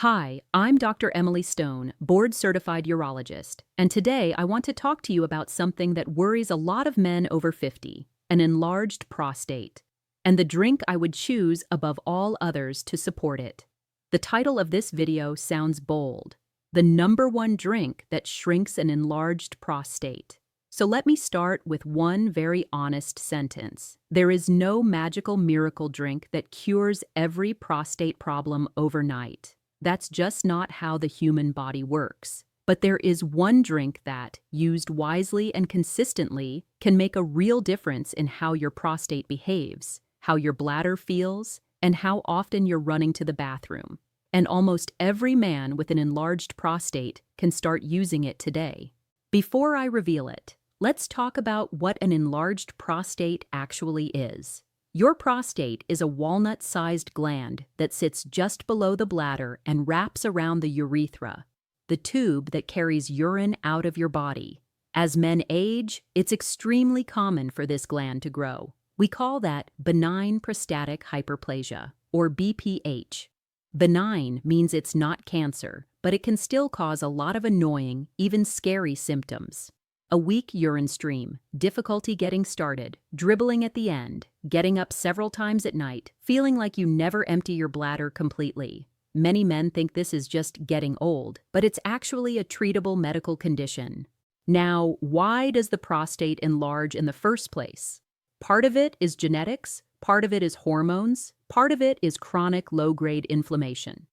Hi, I'm Dr. Emily Stone, board-certified urologist, and today I want to talk to you about something that worries a lot of men over 50, an enlarged prostate, and the drink I would choose above all others to support it. The title of this video sounds bold, the number one drink that shrinks an enlarged prostate. So let me start with one very honest sentence. There is no magical miracle drink that cures every prostate problem overnight. That's just not how the human body works. But there is one drink that, used wisely and consistently, can make a real difference in how your prostate behaves, how your bladder feels, and how often you're running to the bathroom. And almost every man with an enlarged prostate can start using it today. Before I reveal it, let's talk about what an enlarged prostate actually is. Your prostate is a walnut-sized gland that sits just below the bladder and wraps around the urethra, the tube that carries urine out of your body. As men age, it's extremely common for this gland to grow. We call that benign prostatic hyperplasia, or BPH. Benign means it's not cancer, but it can still cause a lot of annoying, even scary symptoms. A weak urine stream, difficulty getting started, dribbling at the end, getting up several times at night, feeling like you never empty your bladder completely. Many men think this is just getting old, but it's actually a treatable medical condition. Now, why does the prostate enlarge in the first place? Part of it is genetics, part of it is hormones, part of it is chronic low-grade inflammation.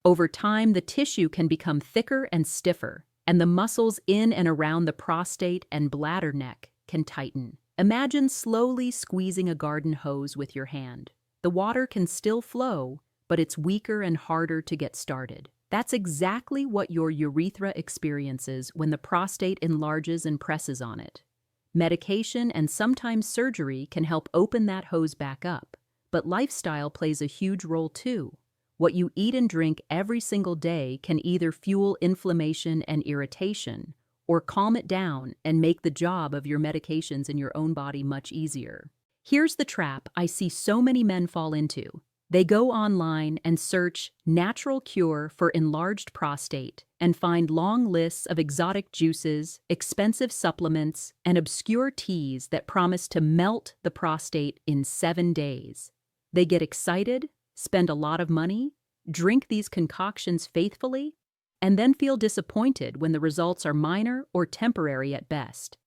Over time, the tissue can become thicker and stiffer, and the muscles in and around the prostate and bladder neck can tighten. Imagine slowly squeezing a garden hose with your hand. The water can still flow, but it's weaker and harder to get started. That's exactly what your urethra experiences when the prostate enlarges and presses on it. Medication and sometimes surgery can help open that hose back up, but lifestyle plays a huge role too. What you eat and drink every single day can either fuel inflammation and irritation or calm it down and make the job of your medications in your own body much easier. Here's the trap I see so many men fall into. They go online and search natural cure for enlarged prostate and find long lists of exotic juices, expensive supplements, and obscure teas that promise to melt the prostate in 7 days. They get excited, spend a lot of money, drink these concoctions faithfully, and then feel disappointed when the results are minor or temporary at best.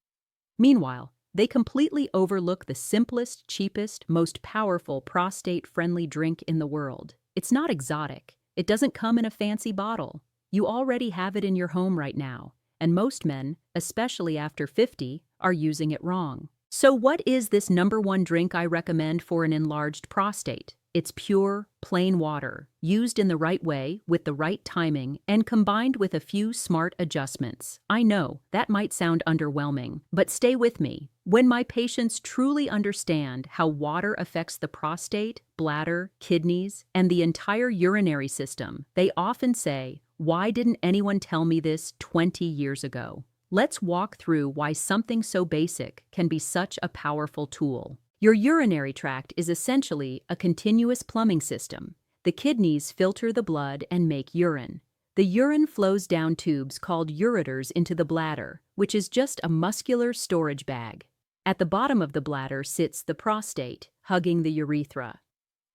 Meanwhile, they completely overlook the simplest, cheapest, most powerful prostate-friendly drink in the world. It's not exotic. It doesn't come in a fancy bottle. You already have it in your home right now, and most men, especially after 50, are using it wrong. So what is this number one drink I recommend for an enlarged prostate? It's pure, plain water, used in the right way, with the right timing, and combined with a few smart adjustments. I know, that might sound underwhelming, but stay with me. When my patients truly understand how water affects the prostate, bladder, kidneys, and the entire urinary system, they often say, "Why didn't anyone tell me this 20 years ago?" Let's walk through why something so basic can be such a powerful tool. Your urinary tract is essentially a continuous plumbing system. The kidneys filter the blood and make urine. The urine flows down tubes called ureters into the bladder, which is just a muscular storage bag. At the bottom of the bladder sits the prostate, hugging the urethra.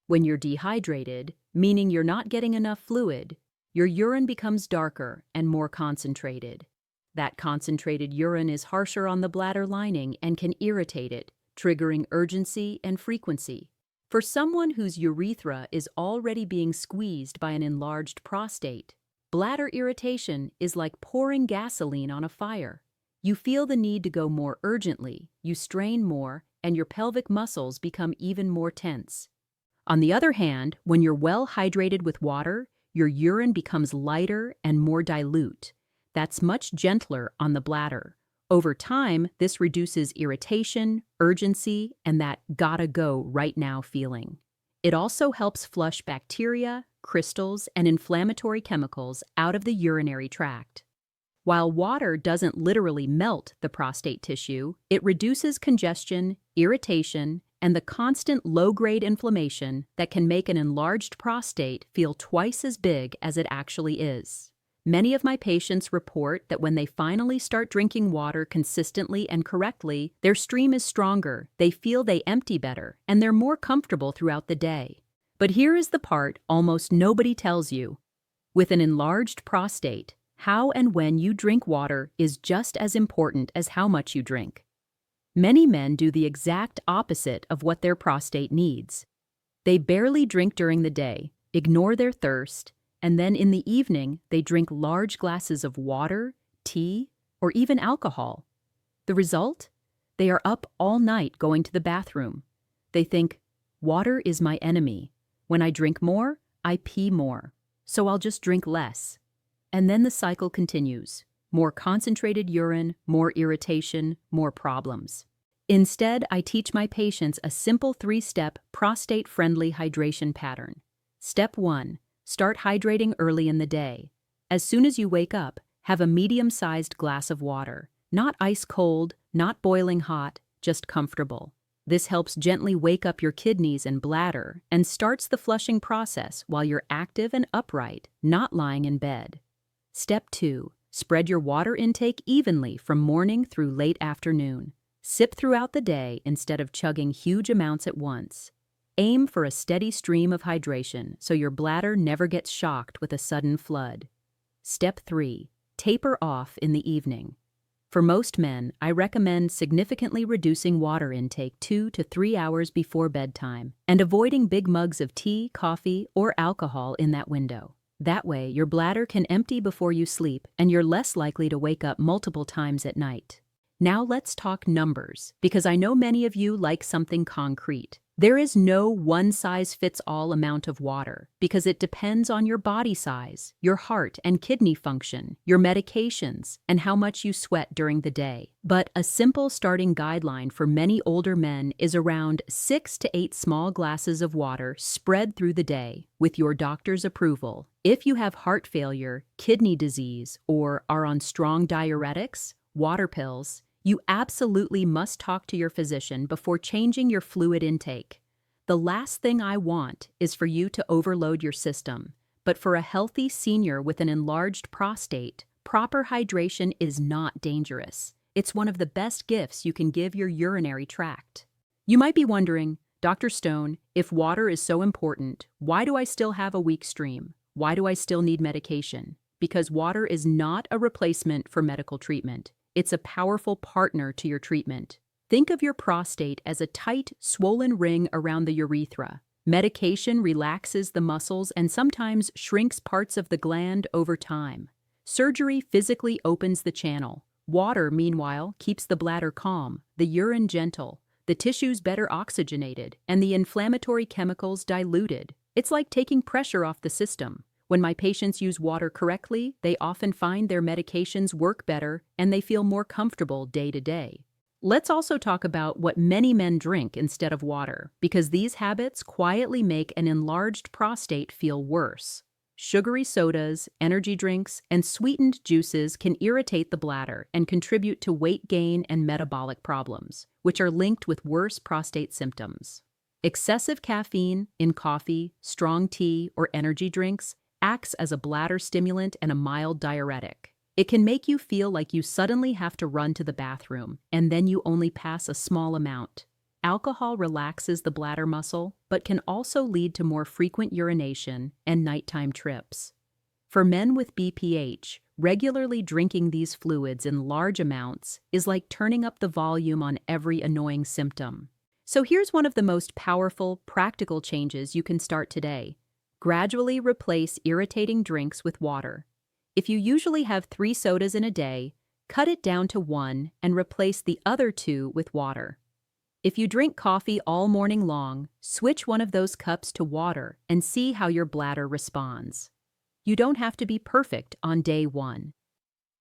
When you're dehydrated, meaning you're not getting enough fluid, your urine becomes darker and more concentrated. That concentrated urine is harsher on the bladder lining and can irritate it, triggering urgency and frequency. For someone whose urethra is already being squeezed by an enlarged prostate, bladder irritation is like pouring gasoline on a fire. You feel the need to go more urgently, you strain more, and your pelvic muscles become even more tense. On the other hand, when you're well hydrated with water, your urine becomes lighter and more dilute. That's much gentler on the bladder. Over time, this reduces irritation, urgency, and that gotta go right now feeling. It also helps flush bacteria, crystals, and inflammatory chemicals out of the urinary tract. While water doesn't literally melt the prostate tissue, it reduces congestion, irritation, and the constant low-grade inflammation that can make an enlarged prostate feel twice as big as it actually is. Many of my patients report that when they finally start drinking water consistently and correctly, their stream is stronger, they feel they empty better, and they're more comfortable throughout the day. But here is the part almost nobody tells you. With an enlarged prostate, how and when you drink water is just as important as how much you drink. Many men do the exact opposite of what their prostate needs. They barely drink during the day, ignore their thirst, and then in the evening they drink large glasses of water, tea, or even alcohol. The result? They are up all night going to the bathroom. They think, water is my enemy. When I drink more, I pee more, so I'll just drink less. And then the cycle continues. More concentrated urine, more irritation, more problems. Instead, I teach my patients a simple 3-step prostate-friendly hydration pattern. Step 1. Start hydrating early in the day. As soon as you wake up, have a medium-sized glass of water. Not ice cold, not boiling hot, just comfortable. This helps gently wake up your kidneys and bladder and starts the flushing process while you're active and upright, not lying in bed. Step 2. Spread your water intake evenly from morning through late afternoon. Sip throughout the day instead of chugging huge amounts at once. Aim for a steady stream of hydration so your bladder never gets shocked with a sudden flood. Step 3. Taper off in the evening. For most men, I recommend significantly reducing water intake 2 to 3 hours before bedtime and avoiding big mugs of tea, coffee, or alcohol in that window. That way, your bladder can empty before you sleep and you're less likely to wake up multiple times at night. Now let's talk numbers, because I know many of you like something concrete. There is no one-size-fits-all amount of water because it depends on your body size, your heart and kidney function, your medications, and how much you sweat during the day. But a simple starting guideline for many older men is around 6 to 8 small glasses of water spread through the day with your doctor's approval. If you have heart failure, kidney disease, or are on strong diuretics, water pills, you absolutely must talk to your physician before changing your fluid intake. The last thing I want is for you to overload your system, but for a healthy senior with an enlarged prostate, proper hydration is not dangerous. It's one of the best gifts you can give your urinary tract. You might be wondering, Dr. Stone, if water is so important, why do I still have a weak stream? Why do I still need medication? Because water is not a replacement for medical treatment. It's a powerful partner to your treatment. Think of your prostate as a tight, swollen ring around the urethra. Medication relaxes the muscles and sometimes shrinks parts of the gland over time. Surgery physically opens the channel. Water, meanwhile, keeps the bladder calm, the urine gentle, the tissues better oxygenated, and the inflammatory chemicals diluted. It's like taking pressure off the system. When my patients use water correctly, they often find their medications work better and they feel more comfortable day to day. Let's also talk about what many men drink instead of water, because these habits quietly make an enlarged prostate feel worse. Sugary sodas, energy drinks, and sweetened juices can irritate the bladder and contribute to weight gain and metabolic problems, which are linked with worse prostate symptoms. Excessive caffeine in coffee, strong tea, or energy drinks acts as a bladder stimulant and a mild diuretic. It can make you feel like you suddenly have to run to the bathroom, and then you only pass a small amount. Alcohol relaxes the bladder muscle, but can also lead to more frequent urination and nighttime trips. For men with BPH, regularly drinking these fluids in large amounts is like turning up the volume on every annoying symptom. So here's one of the most powerful, practical changes you can start today. Gradually replace irritating drinks with water. If you usually have 3 sodas in a day, cut it down to 1 and replace the other 2 with water. If you drink coffee all morning long, switch one of those cups to water and see how your bladder responds. You don't have to be perfect on day 1.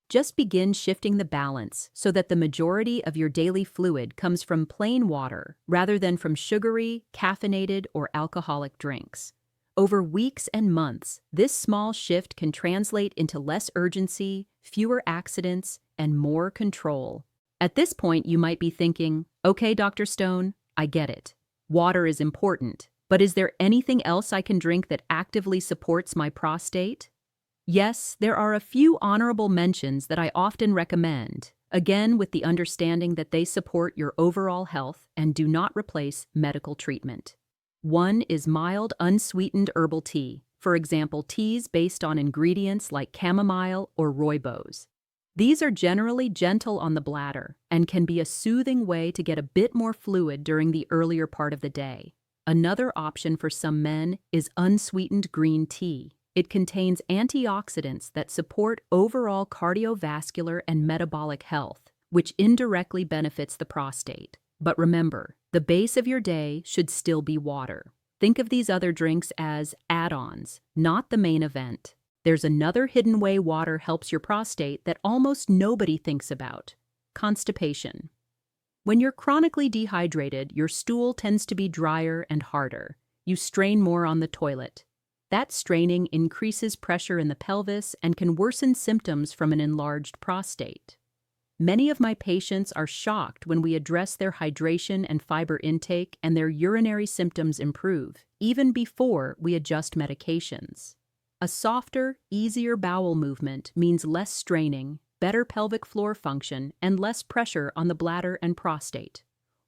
Just begin shifting the balance so that the majority of your daily fluid comes from plain water rather than from sugary, caffeinated, or alcoholic drinks. Over weeks and months, this small shift can translate into less urgency, fewer accidents, and more control. At this point, you might be thinking, okay, Dr. Stone, I get it. Water is important, but is there anything else I can drink that actively supports my prostate? Yes, there are a few honorable mentions that I often recommend, again with the understanding that they support your overall health and do not replace medical treatment. One is mild, unsweetened herbal tea, for example, teas based on ingredients like chamomile or rooibos. These are generally gentle on the bladder and can be a soothing way to get a bit more fluid during the earlier part of the day. Another option for some men is unsweetened green tea. It contains antioxidants that support overall cardiovascular and metabolic health, which indirectly benefits the prostate. But remember, the base of your day should still be water. Think of these other drinks as add-ons, not the main event. There's another hidden way water helps your prostate that almost nobody thinks about: constipation. When you're chronically dehydrated, your stool tends to be drier and harder. You strain more on the toilet. That straining increases pressure in the pelvis and can worsen symptoms from an enlarged prostate. Many of my patients are shocked when we address their hydration and fiber intake and their urinary symptoms improve, even before we adjust medications. A softer, easier bowel movement means less straining, better pelvic floor function, and less pressure on the bladder and prostate.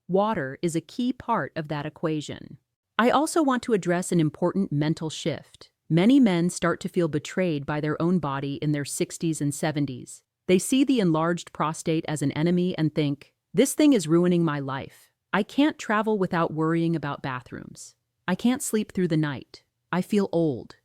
Water is a key part of that equation. I also want to address an important mental shift. Many men start to feel betrayed by their own body in their 60s and 70s. They see the enlarged prostate as an enemy and think, "This thing is ruining my life. I can't travel without worrying about bathrooms. I can't sleep through the night. I feel old."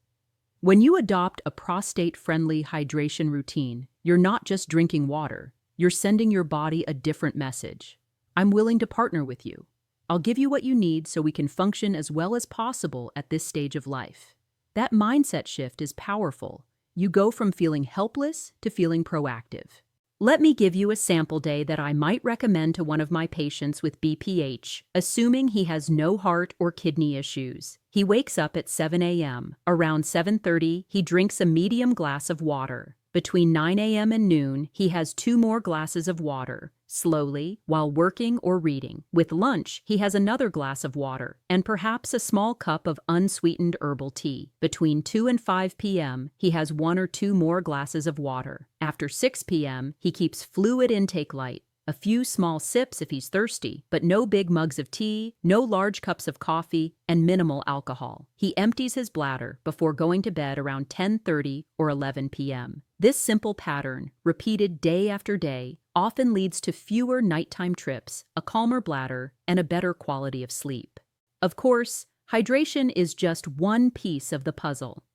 When you adopt a prostate-friendly hydration routine, you're not just drinking water, you're sending your body a different message. I'm willing to partner with you. I'll give you what you need so we can function as well as possible at this stage of life. That mindset shift is powerful. You go from feeling helpless to feeling proactive. Let me give you a sample day that I might recommend to one of my patients with BPH, assuming he has no heart or kidney issues. He wakes up at 7 a.m. Around 7:30, he drinks a medium glass of water. Between 9 a.m. and noon, he has 2 more glasses of water, slowly, while working or reading. With lunch, he has another glass of water, and perhaps a small cup of unsweetened herbal tea. Between 2 and 5 p.m., he has 1 or 2 more glasses of water. After 6 p.m., he keeps fluid intake light. A few small sips if he's thirsty, but no big mugs of tea, no large cups of coffee, and minimal alcohol. He empties his bladder before going to bed around 10:30 or 11 p.m. This simple pattern, repeated day after day, often leads to fewer nighttime trips, a calmer bladder, and a better quality of sleep. Of course, hydration is just one piece of the puzzle.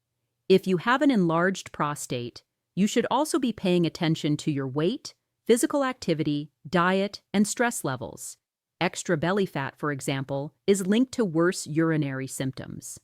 If you have an enlarged prostate, you should also be paying attention to your weight, physical activity, diet, and stress levels. Extra belly fat, for example, is linked to worse urinary symptoms.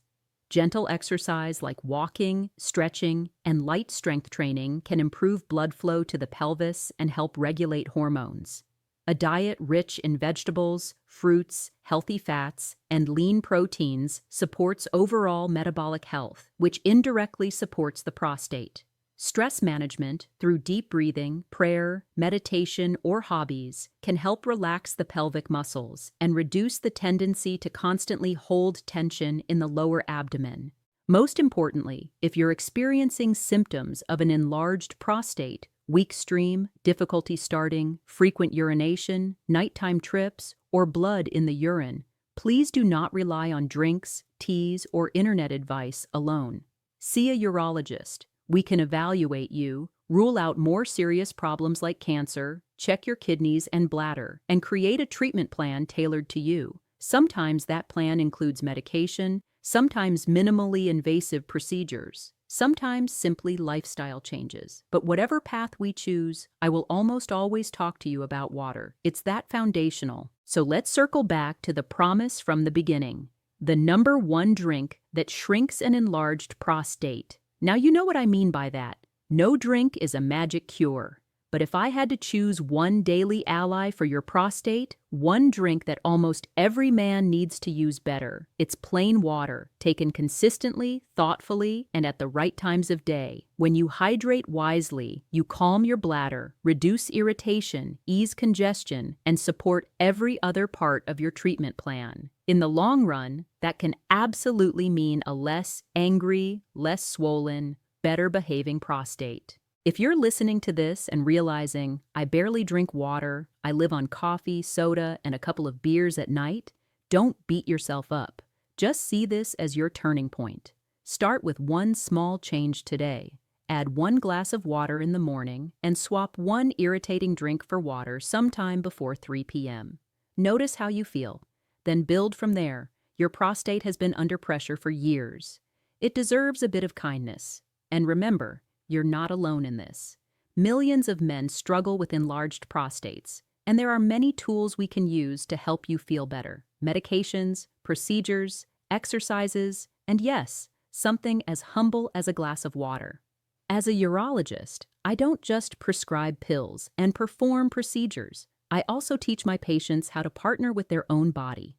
Gentle exercise like walking, stretching, and light strength training can improve blood flow to the pelvis and help regulate hormones. A diet rich in vegetables, fruits, healthy fats, and lean proteins supports overall metabolic health, which indirectly supports the prostate. Stress management through deep breathing, prayer, meditation, or hobbies can help relax the pelvic muscles and reduce the tendency to constantly hold tension in the lower abdomen. Most importantly, if you're experiencing symptoms of an enlarged prostate, weak stream, difficulty starting, frequent urination, nighttime trips, or blood in the urine, please do not rely on drinks, teas, or internet advice alone. See a urologist. We can evaluate you, rule out more serious problems like cancer, check your kidneys and bladder, and create a treatment plan tailored to you. Sometimes that plan includes medication, sometimes minimally invasive procedures, sometimes simply lifestyle changes. But whatever path we choose, I will almost always talk to you about water. It's that foundational. So let's circle back to the promise from the beginning. The number one drink that shrinks an enlarged prostate. Now you know what I mean by that. No drink is a magic cure, But if I had to choose one daily ally for your prostate, one drink that almost every man needs to use better, it's plain water, taken consistently, thoughtfully, and at the right times of day. When you hydrate wisely, you calm your bladder, reduce irritation, ease congestion, and support every other part of your treatment plan. In the long run, that can absolutely mean a less angry, less swollen, better behaving prostate. If you're listening to this and realizing, I barely drink water, I live on coffee, soda, and a couple of beers at night, don't beat yourself up. Just see this as your turning point. Start with one small change today. Add 1 glass of water in the morning and swap one irritating drink for water sometime before 3 p.m. Notice how you feel. Then build from there. Your prostate has been under pressure for years. It deserves a bit of kindness. And remember, you're not alone in this. Millions of men struggle with enlarged prostates, and there are many tools we can use to help you feel better. Medications, procedures, exercises, and yes, something as humble as a glass of water. As a urologist, I don't just prescribe pills and perform procedures. I also teach my patients how to partner with their own body.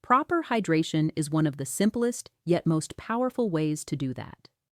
Proper hydration is one of the simplest yet most powerful ways to do that.